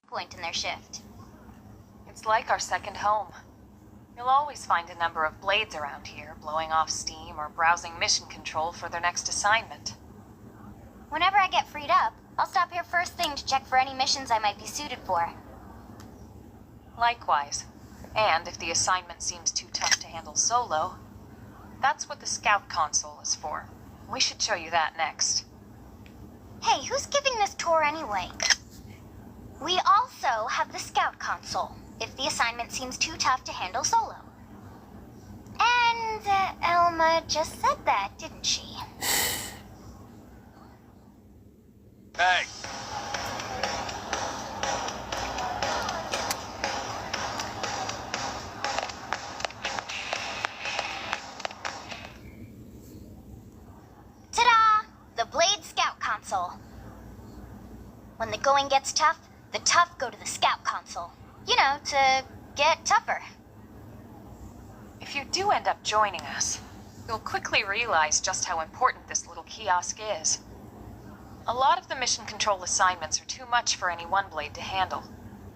point in their shift. It's like our second home. You'll always find a number of blades around here, blowing off steam or browsing mission control for their next assignment. Whenever I get freed up, I'll stop here first thing to check for any missions I might be suited for. Likewise. And if the assignment seems too tough to handle solo, that's what the scout console is for. We should show you that next. Hey, who's giving this tour anyway? We also have the scout console, if the assignment seems too tough to handle solo. And Elma just said that, didn't she? Hey. Ta-da! The Blade Scout Console. When the going gets tough, the tough go to the Scout Console. You know, to get tougher. If you do end up joining us, you'll quickly realize just how important this little kiosk is. A lot of the mission control assignments are too much for any one blade to handle.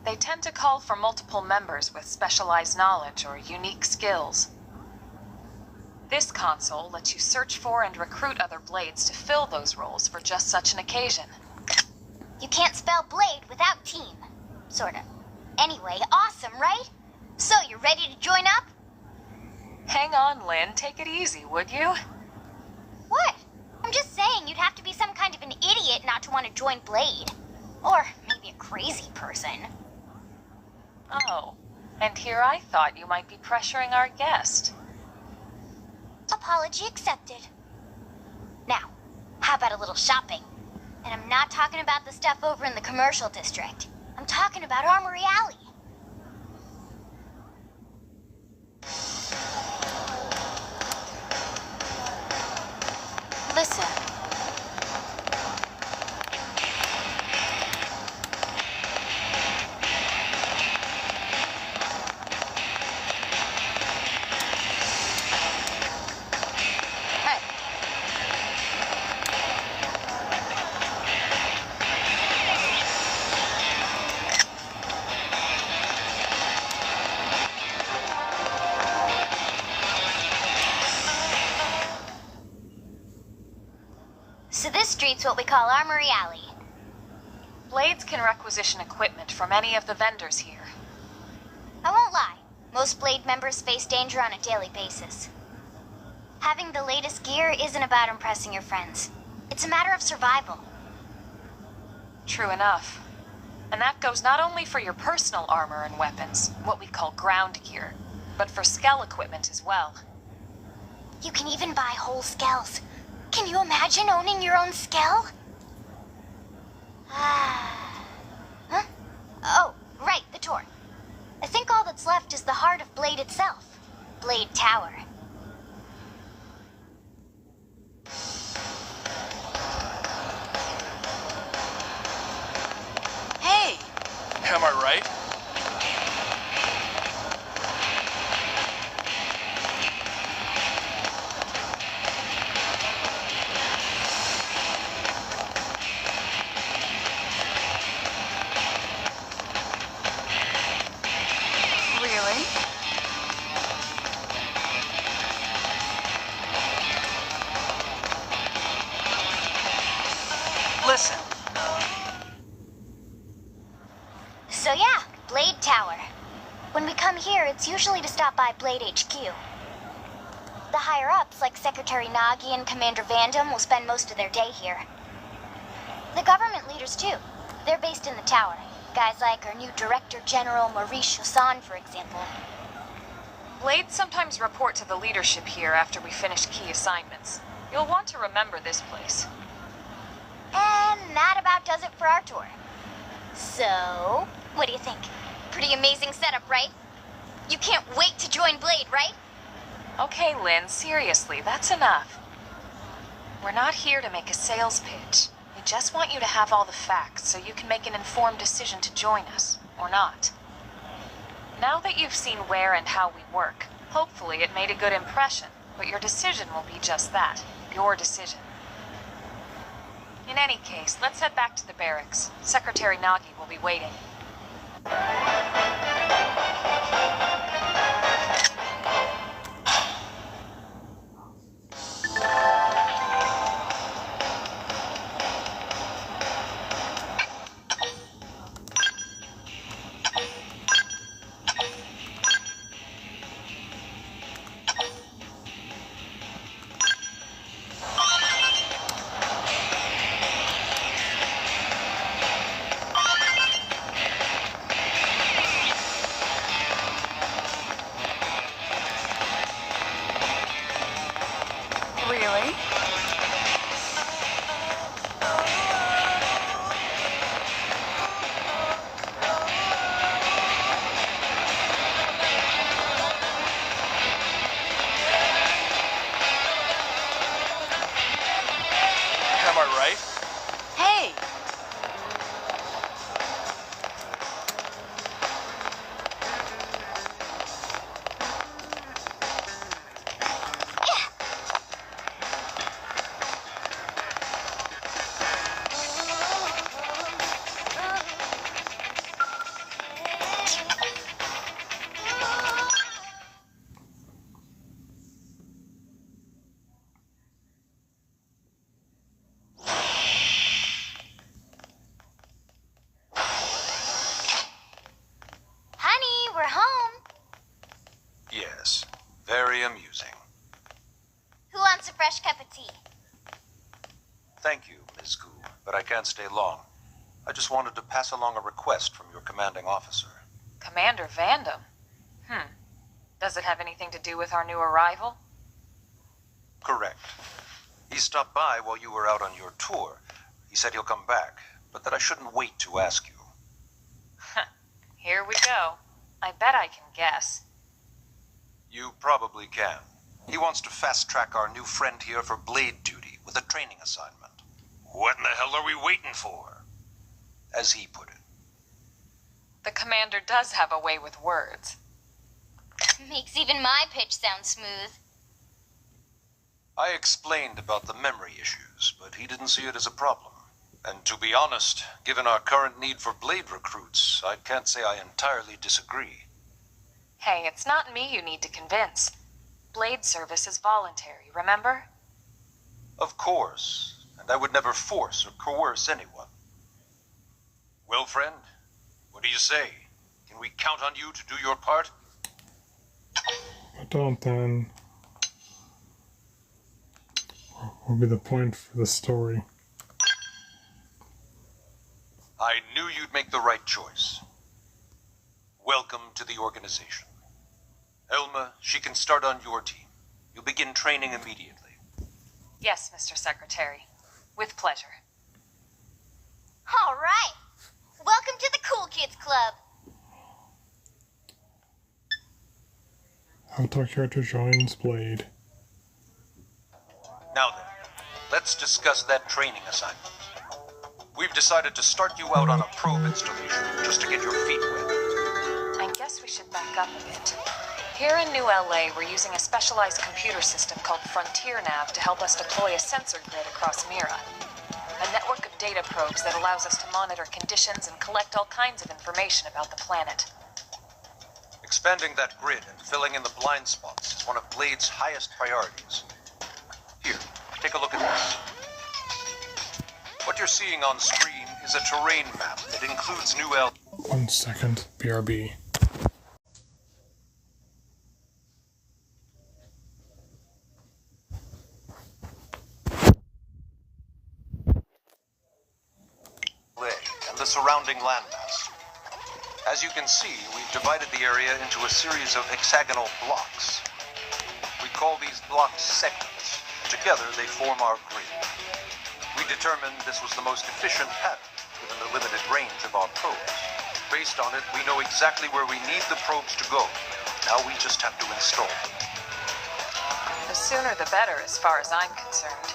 They tend to call for multiple members with specialized knowledge or unique skills. This console lets you search for and recruit other blades to fill those roles for just such an occasion. You can't spell blade without team. Sorta. Anyway, awesome, right? So, you ready to join up? Hang on, Lynn. Take it easy, would you? What? I'm just saying you'd have to be some kind of an idiot not to want to join Blade. Or maybe a crazy person. Oh, and here I thought you might be pressuring our guest. Apology accepted. Now, how about a little shopping? And I'm not talking about the stuff over in the commercial district. I'm talking about Armory Alley. Listen. Hey. So this street's what we call Armory Alley. Blades can requisition equipment from any of the vendors here. I won't lie, most Blade members face danger on a daily basis. Having the latest gear isn't about impressing your friends. It's a matter of survival. True enough. And that goes not only for your personal armor and weapons, what we call ground gear, but for skell equipment as well. You can even buy whole skells. Can you imagine owning your own skell? Huh? Oh, right, the tour. I think all that's left is the heart of Blade itself. Blade Tower. Hey! Am I right? Really? Listen. So yeah, Blade Tower. When we come here, it's usually to stop by Blade HQ. The higher-ups, like Secretary Nagi and Commander Vandam, will spend most of their day here. The government leaders, too. They're based in the tower. Guys like our new Director General Maurice Chassan, for example. Blades sometimes report to the leadership here after we finish key assignments. You'll want to remember this place. And that about does it for our tour. So, what do you think? Pretty amazing setup, right? You can't wait to join Blade, right? Okay, Lynn, seriously, that's enough. We're not here to make a sales pitch. We just want you to have all the facts so you can make an informed decision to join us, or not. Now that you've seen where and how we work, hopefully it made a good impression, but your decision will be just that, your decision. In any case, let's head back to the barracks. Secretary Nagi will be waiting. Really? Am I right? Hey! Honey, we're home. Yes, very amusing. Who wants a fresh cup of tea? Thank you, Ms. Gu, but I can't stay long. I just wanted to pass along a request from your commanding officer. Commander Vandam? Does it have anything to do with our new arrival? Correct. He stopped by while you were out on your tour. He said he'll come back, but that I shouldn't wait to ask you. Here we go. I bet I can guess. You probably can. He wants to fast-track our new friend here for blade duty with a training assignment. What in the hell are we waiting for? As he put it. The commander does have a way with words. Makes even my pitch sound smooth. I explained about the memory issues, but he didn't see it as a problem. And to be honest, given our current need for blade recruits, I can't say I entirely disagree. Hey, it's not me you need to convince. Blade service is voluntary, remember? Of course, and I would never force or coerce anyone. Well, friend, what do you say? Can we count on you to do your part? I don't then. What will be the point for the story? I knew you'd make the right choice. Welcome to the organization. Elma, she can start on your team. You'll begin training immediately. Yes, Mr. Secretary. With pleasure. All right. Welcome to the Cool Kids Club. Avatar character joins Blade. Now then, let's discuss that training assignment. We've decided to start you out on a probe installation, just to get your feet wet. I guess we should back up a bit. Here in New LA, we're using a specialized computer system called Frontier Nav to help us deploy a sensor grid across Mira. A network of data probes that allows us to monitor conditions and collect all kinds of information about the planet. Expanding that grid and filling in the blind spots is one of Blade's highest priorities. Here, take a look at this. What you're seeing on screen is a terrain map that includes New LA. 1 second. BRB. And the surrounding landmass. As you can see, we've divided the area into a series of hexagonal blocks. We call these blocks segments. Together, they form our grid. We determined this was the most efficient pattern, given the limited range of our probes. Based on it, we know exactly where we need the probes to go. Now we just have to install them. The sooner the better, as far as I'm concerned.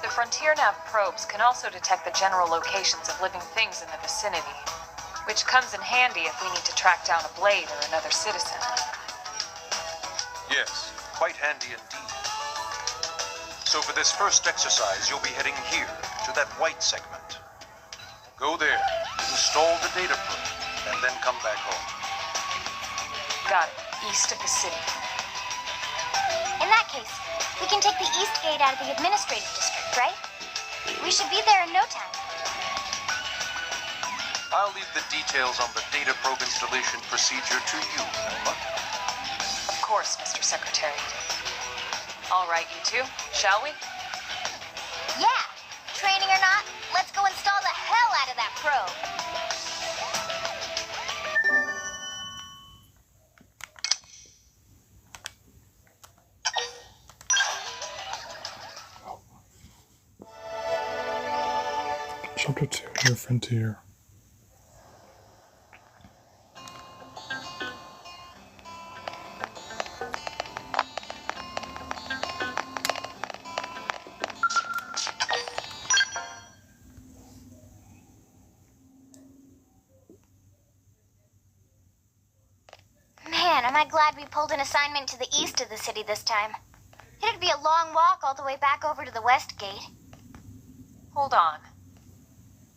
The Frontier Nav probes can also detect the general locations of living things in the vicinity, which comes in handy if we need to track down a blade or another citizen. Yes, quite handy indeed. So for this first exercise, you'll be heading here, to that white segment. Go there, install the data probe, and then come back home. Got it. East of the city. In that case, we can take the east gate out of the administrative district, right? We should be there in no time. I'll leave the details on the data probe installation procedure to you, Velma. Of course, Mr. Secretary. All right, you two, shall we? Yeah! Training or not, let's go install the hell out of that probe! Chapter 2, New Frontier. Man, am I glad we pulled an assignment to the east of the city this time. It'd be a long walk all the way back over to the west gate. Hold on.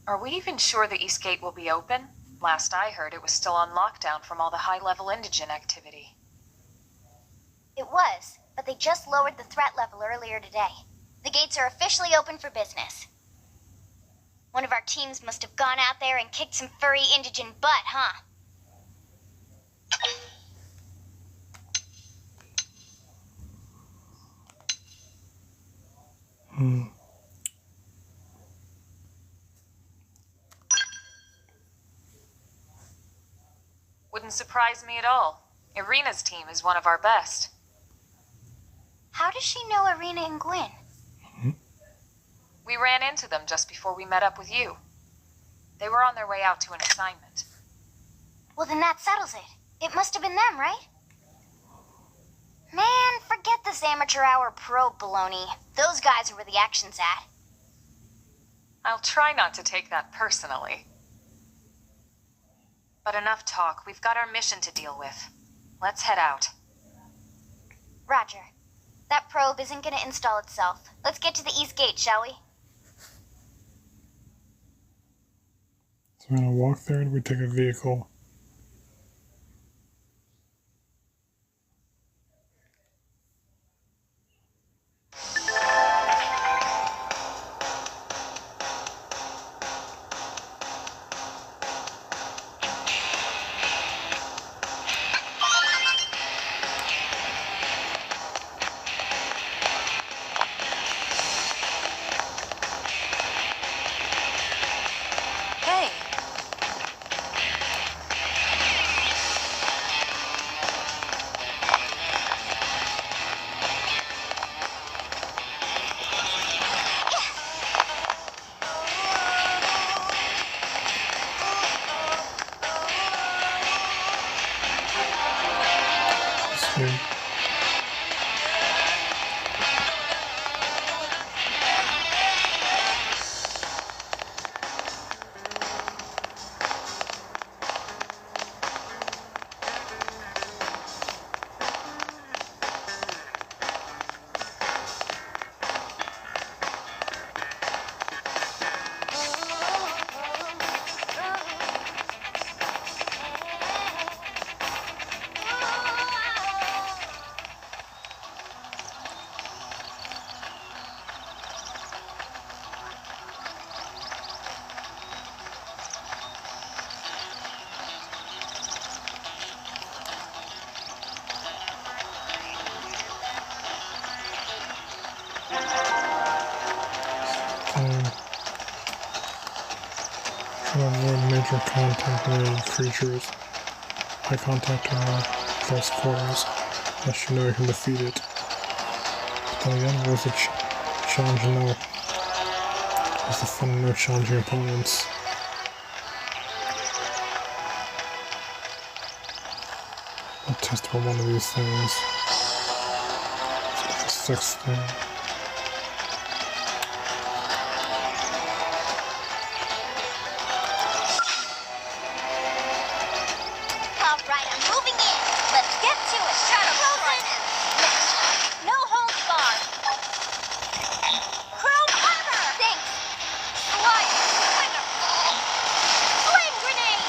Are we even sure the East Gate will be open? Last I heard, it was still on lockdown from all the high-level indigen activity. It was, but they just lowered the threat level earlier today. The gates are officially open for business. One of our teams must have gone out there and kicked some furry indigen butt, huh? Wouldn't surprise me at all. Irina's team is one of our best. How does she know Irina and Gwyn? We ran into them just before we met up with you. They were on their way out to an assignment. Well, then that settles it. It must have been them, right? Man, forget this amateur hour probe baloney. Those guys are where the action's at. I'll try not to take that personally. But enough talk. We've got our mission to deal with. Let's head out. Roger. That probe isn't gonna install itself. Let's get to the east gate, shall we? So we're gonna walk there, and we take a vehicle. Hey! So, avoid major contact-related creatures. High contact or close quarters, unless you know you can defeat it. But then again, where's the challenge no? Where's the fun of no challenging opponents? I'll test for one of these things. The sixth thing. Alright, I'm moving in. Let's get to it. No holds barred. Chrome armor! Thanks. Slide. Flame grenade!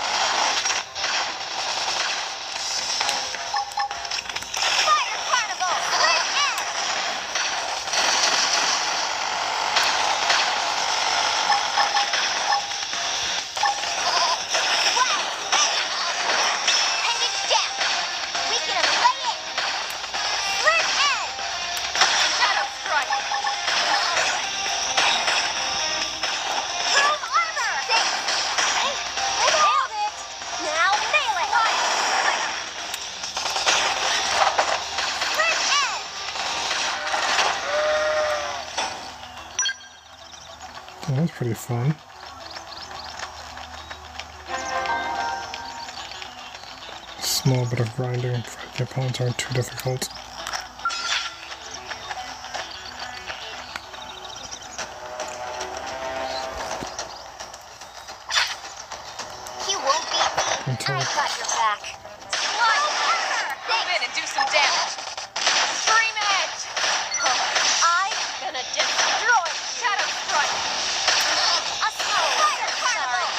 pretty fun. Small bit of grinding, the opponents aren't too difficult. You won't beat me. Until I got your back. Move in and do some damage. Stream edge! I'm gonna destroy you. Shadow strike! A spider shine.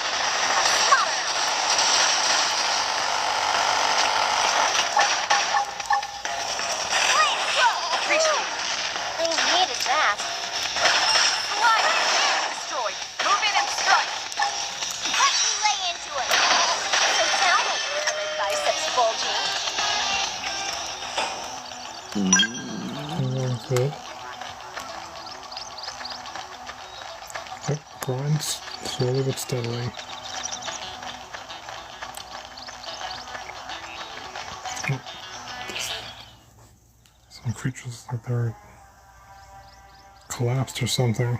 Appreciate it. They needed that. Slide! Destroyed. Move in and strike. Let me lay into it. So tell me, are my biceps bulging? good. Yep, grinds slowly but steadily. Some creatures like they're collapsed or something.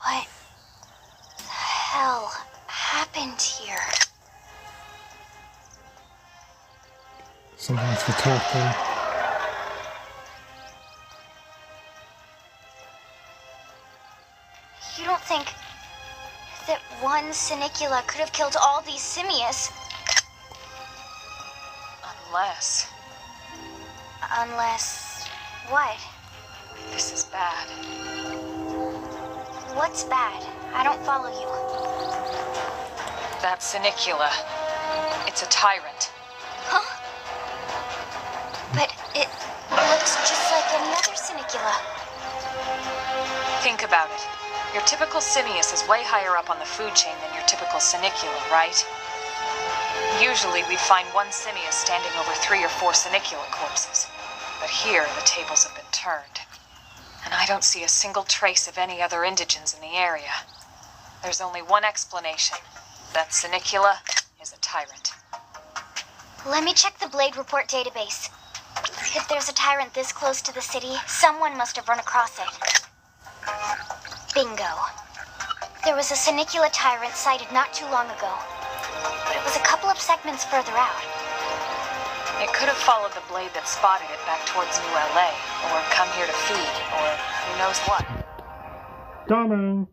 What the hell happened here? Something to attack them. You don't think that one Sinicula could have killed all these simius? Unless Unless... what? this is bad. What's bad? I don't follow you. That Sinicula. It's a tyrant. Huh? But it looks just like any other Sinicula. Think about it. Your typical simius is way higher up on the food chain than your typical Sinicula, right? Usually we find one simius standing over 3 or 4 Sinicula corpses. But here the tables have been turned. And I don't see a single trace of any other indigents in the area. There's only one explanation. That Sinicula is a tyrant. Let me check the Blade Report database. If there's a tyrant this close to the city, someone must have run across it. Bingo. There was a Sinicula tyrant sighted not too long ago, but it was a couple of segments further out. It could have followed the blade that spotted it back towards New LA, or come here to feed, or who knows what. Coming!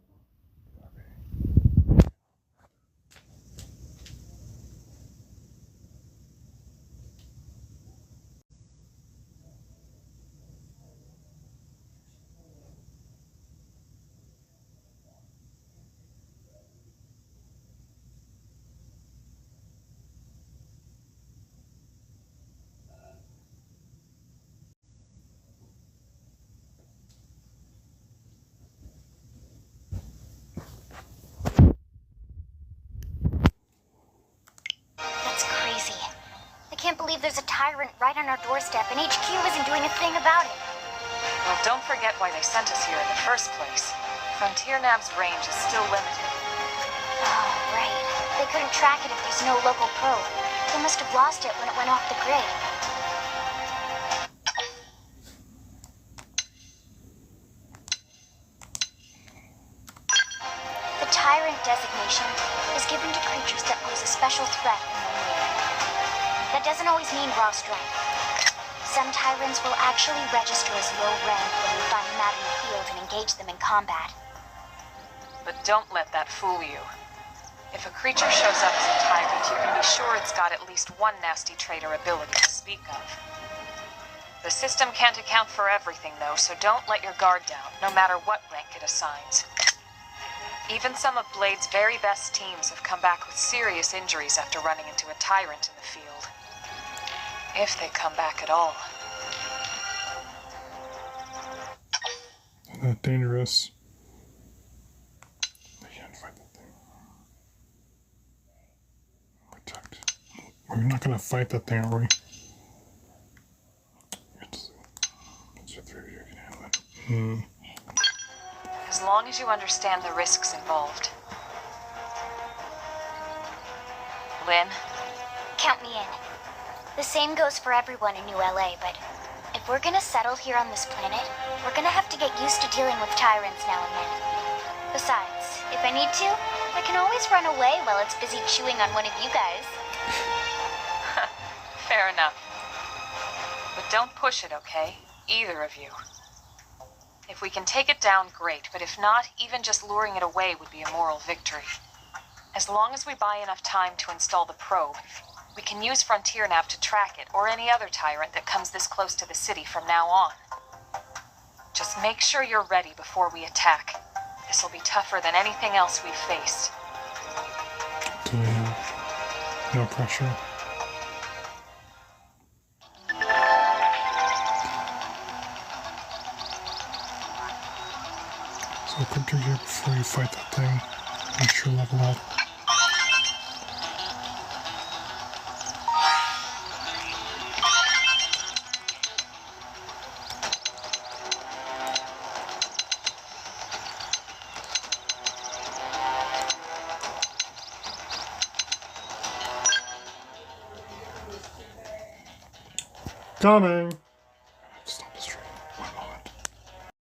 That's crazy. I can't believe there's a tyrant right on our doorstep and HQ isn't doing a thing about it. Well, don't forget why they sent us here in the first place. Frontier Nav's range is still limited. Oh, right. They couldn't track it if there's no local probe. They must have lost it when it went off the grid. The Tyrant designation is given to creatures that pose a special threat in the area. That doesn't always mean raw strength. Some Tyrants will actually register as low rank when we find them out in the field and engage them in combat. But don't let that fool you. If a creature shows up as a tyrant, you can be sure it's got at least one nasty trait or ability to speak of. The system can't account for everything, though, so don't let your guard down, no matter what rank it assigns. Even some of Blade's very best teams have come back with serious injuries after running into a tyrant in the field. If they come back at all. Not dangerous. I can't fight that thing. Protect. We're not gonna fight that thing, are we? Let's get through here. You can handle it. As long as you understand the risks involved. Lynn? Count me in. The same goes for everyone in New LA, but if we're gonna settle here on this planet, we're gonna have to get used to dealing with tyrants now and then. Besides, if I need to, I can always run away while it's busy chewing on one of you guys. Fair enough. But don't push it, okay? Either of you. If we can take it down, great, but if not, even just luring it away would be a moral victory. As long as we buy enough time to install the probe, we can use Frontier Nav to track it, or any other tyrant that comes this close to the city from now on. Just make sure you're ready before we attack. This'll be tougher than anything else we've faced. Damn. No pressure. So quick here before you fight that thing. Make sure level up. Coming!